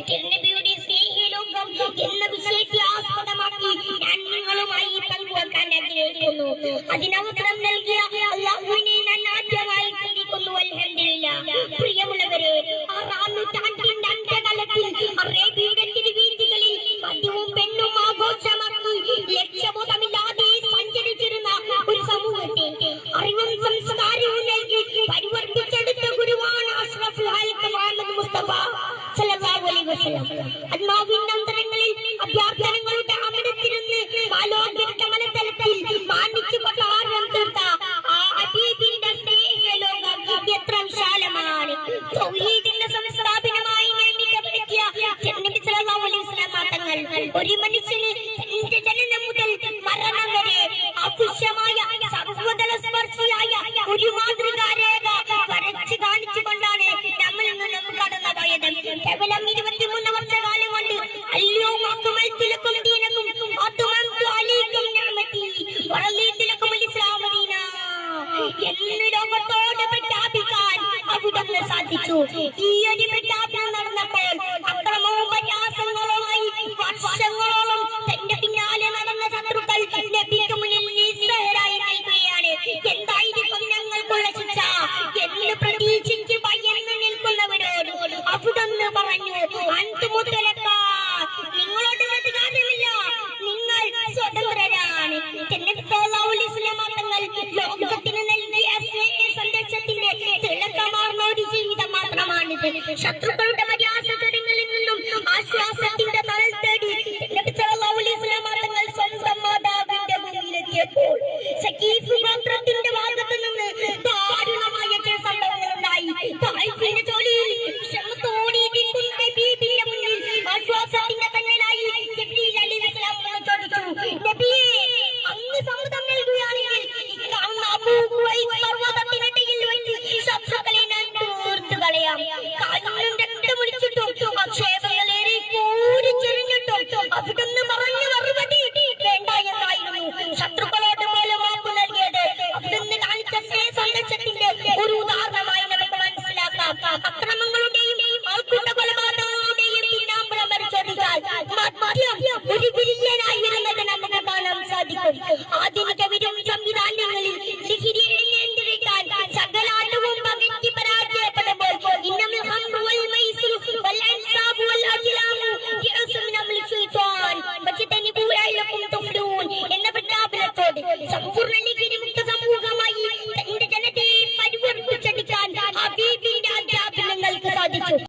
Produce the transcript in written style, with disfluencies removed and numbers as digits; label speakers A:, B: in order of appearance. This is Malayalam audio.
A: തിരുനബിയുടെ സ്നേഹലോകം എന്ന വിഷയത്തെ ആസ്പദമാക്കി ഞാൻ നിങ്ങളുമായി പങ്കുവെക്കാൻ ആഗ്രഹിക്കുന്നു. അതിനവസരം നൽകിയ അല്ലാഹുവിനെ ഞാൻ ആദ്യമായി സ്തുതിക്കുന്നു. അൽഹംദുലില്ലാഹ്. പ്രിയമുള്ളവരെ, 6-ാം നൂറ്റാണ്ടിന്റെ അന്ത്യകാലത്തിൽ അറേബ്യയുടെ തിരുവീഥികളിൽ മദ്യവും പെണ്ണും ആഘോഷമാക്കി ലക്ഷ്യബോധമില്ലാതെ സഞ്ചരിച്ചിരുന്ന ഒരു സമൂഹത്തെ അറിവും സംസ്കാരവും നൽകി പരിവർത്തിച്ചെടുത്ത ഗുരുവാണ് അഷ്റഫുൽ ഖൽഖ് മുഹമ്മദ് മുസ്തഫ സല്ലല്ലാഹു അലൈഹി വസല്ലം. ആത്മാവിന്റെ അന്തരങ്ങളിൽ അഭ്യർത്ഥനകളുടെ അമരത്തിരുന്ന് ആലോചിച്ച മലതലത്തിൽ മാനിച്ചു കൊട്ടാരം തീർത്ത ആ ഹബീബിന്റെ സ്നേഹലോകം എത്ര വിശാലമാണ്. തൗഹീദിന്റെ സംസ്ഥാപനമായി നിയമിക്കപ്പെടുത്തിയ നബി സല്ലല്ലാഹു അലൈഹി വസല്ലം തങ്ങൾ ഒരു മനുഷ്യന് തന്റെ ജനനം മുതൽ മരണം വരെ അദൃശ്യമായ സർവ്വതല സ്പർശിയായ ഒരു മാതൃകാരേഖ വരച്ച് കാണിച്ചുകൊണ്ടാണ് നമ്മളിൽ നിന്നും കടന്നു പോയത്. കേവലം 23 വർഷകാലം കൊണ്ട് അൽയൗമ അക്മൽതു ലക്കും ദീനക്കും വഅത്മംതു അലൈക്കും നിഅമതി വറദീതു ലക്കുമുൽ ഇസ്ലാമ ദീനാ എന്ന് ലോകത്തോട് പ്രഖ്യാപിക്കാൻ അവിടുന്ന് സാധിച്ചു. ഈ ഒരു പ്രഖ്യാപനം നടന്നപ്പോൾ അക്രമവും പ്രയാസങ്ങളുമായി വർഷങ്ങളോളം തന്റെ പിന്നാലെ നടന്ന ശത്രുക്കൾ നബിക്ക് മുന്നിൽ നിസ്സഹായരായി നിൽക്കുകയാണ്. എന്തായിരിക്കും ഞങ്ങൾക്കുള്ള ശിക്ഷ എന്ന് പ്രതീക്ഷിച്ച് ഭയന്ന് നിൽക്കുന്നവരോട് അവിടുന്ന് പറഞ്ഞു, അൻതുമുത്തലക്കാ, നിങ്ങളോട് അധികാരമില്ല, നിങ്ങൾ സ്വതന്ത്രരാണ്. നബി സല്ലല്ലാഹു അലൈഹി വസല്ലം തങ്ങൾ ലോകത്തിന് നൽകിയ സന്ദേശത്തിന്റെ തിളക്കമാർന്ന ഒരു ജീവിതം മാത്രമാണിത്. ശത്രുക്കളുടെ മര്യാദകളിൽ നിന്നും ആശ്വാസത്തിന്റെ തണൽ തേടി നബി സല്ലല്ലാഹു അലൈഹി വസല്ലം തങ്ങൾ സ്വന്തം മാതാവിന്റെ മുന്നിലെത്തിയപ്പോൾ സഖീഫ് ഗോത്രത്തിന്റെ ഭാഗത്ത് നിന്ന് ദാരുണമായ ചില സംഭവങ്ങളുണ്ടായി. തായിഫിന്റെ ജോലിയിൽ ക്ഷമത്തോടിയിരിക്കുന്ന ഹബീബിന്റെ മുന്നിൽ ആശ്വാസത്തിന്റെ തണലായി ജിബ്രീൽ അലൈഹിസ്സലാം ചോദിച്ചു, നബിയേ, അങ്ങ് സമ്മതം നൽകുകയാണെങ്കിൽ അങ്ങ് അബൂ ഖുവൈസ് പർവ്വതത്തിനിടയിൽ വെച്ച് ശത്രുക്കളെ ഞാൻ തീർത്തു കളയാം. കാലിനും രക്തമൊലിച്ചിട്ടും ആക്ഷേപങ്ങളേറെ കൂടിച്ചെറിഞ്ഞിട്ടും അവിടുന്ന് പറഞ്ഞ മറുപടി വേണ്ട എന്നായിരുന്നു. ശത്രുക്കളോട് പോലും വാക്കു നൽകിയത് അവിടുന്ന് കാണിച്ച സന്ദേശത്തിന്റെ ഒരു ഉദാഹരണമായി നമുക്ക് മനസ്സിലാക്കാം. അക്രമങ്ങളുടെയും ആൾക്കൂട്ട കൊലപാതകങ്ങളുടെയും പിന്നാമ്പുറം പരിശോധിച്ചാൽ മദ്യം ഒരു വില്ലനായി വരുന്നത് നമുക്ക് കാണാൻ സാധിക്കും. ആധുനിക വിരും സംവിധാനങ്ങളിൽ